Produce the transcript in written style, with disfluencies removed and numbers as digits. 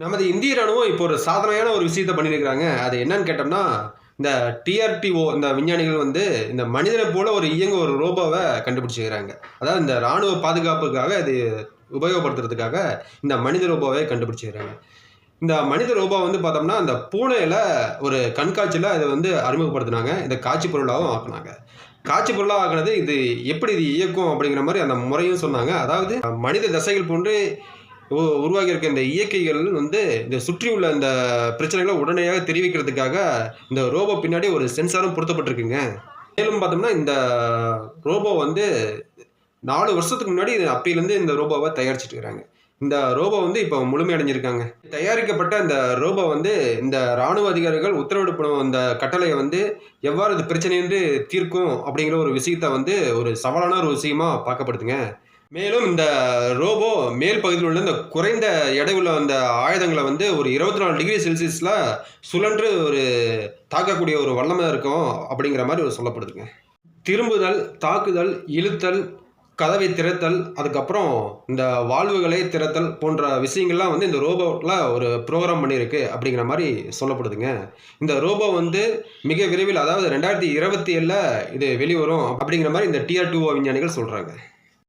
நமது இந்திய ராணுவம் இப்போ ஒரு சாதனையான ஒரு விஷயத்த பண்ணியிருக்கிறாங்க. அது என்னன்னு கேட்டோம்னா, இந்த டிஆர்டிஓ இந்த விஞ்ஞானிகள் வந்து இந்த மனிதனை போல ஒரு இயங்க ஒரு ரோபோவ கண்டுபிடிச்சிருக்கிறாங்க. அதாவது இந்த ராணுவ பாதுகாப்புக்காக இது உபயோகப்படுத்துறதுக்காக இந்த மனித ரோபோவை கண்டுபிடிச்சிருக்கிறாங்க. இந்த மனித ரோபோ வந்து பார்த்தோம்னா, அந்த பூனேல ஒரு கண்காட்சியில இத வந்து அறிமுகப்படுத்துனாங்க. இத காட்சி பொருளாவும் ஆக்குனாங்க. காட்சி பொருளா ஆக்குனது இது எப்படி இது இயக்கும் அப்படிங்கிற மாரி அந்த முறையும் சொன்னாங்க. அதாவது மனித தசைகள் போன்று உருவாகி இருக்க இந்த இயற்கைகள் வந்து இந்த சுற்றியுள்ள இந்த பிரச்சனைகளை உடனடியாக தெரிவிக்கிறதுக்காக இந்த ரோபோ பின்னாடி ஒரு சென்சாரும் பொருத்தப்பட்டிருக்குங்க. மேலும் பார்த்தோம்னா இந்த ரோபோ வந்து 4 வருஷத்துக்கு முன்னாடி அப்பயிலேருந்து இந்த ரோபோவை தயாரிச்சுட்டு இருக்காங்க. இந்த ரோபோ வந்து இப்போ முழுமையடைஞ்சிருக்காங்க. தயாரிக்கப்பட்ட இந்த ரோபோ வந்து இந்த ராணுவ அதிகாரிகள் உத்தரவிடப்படும் அந்த கட்டளையை வந்து எவ்வாறு இது பிரச்சனை என்று தீர்க்கும் அப்படிங்கிற ஒரு விஷயத்த வந்து ஒரு சவாலான ஒரு விஷயமா பார்க்கப்படுதுங்க. மேலும் இந்த ரோபோ மேல் பகுதியில் உள்ள இந்த குறைந்த எடை உள்ள அந்த ஆயுதங்களை வந்து ஒரு 24 டிகிரி செல்சியஸில் சுழன்று ஒரு தாக்கக்கூடிய ஒரு வல்லமை இருக்கும் அப்படிங்கிற மாதிரி ஒரு சொல்லப்படுதுங்க. திரும்புதல், தாக்குதல், இழுத்தல், கதவை திறத்தல், அதுக்கப்புறம் இந்த வால்வுகளை திறத்தல் போன்ற விஷயங்கள்லாம் வந்து இந்த ரோபோவில் ஒரு ப்ரோக்ராம் பண்ணியிருக்கு அப்படிங்கிற மாதிரி சொல்லப்படுதுங்க. இந்த ரோபோ வந்து மிக விரைவில் அதாவது 2027 இது வெளிவரும் அப்படிங்கிற மாதிரி இந்த டிஆர்2 விஞ்ஞானிகள் சொல்கிறாங்க.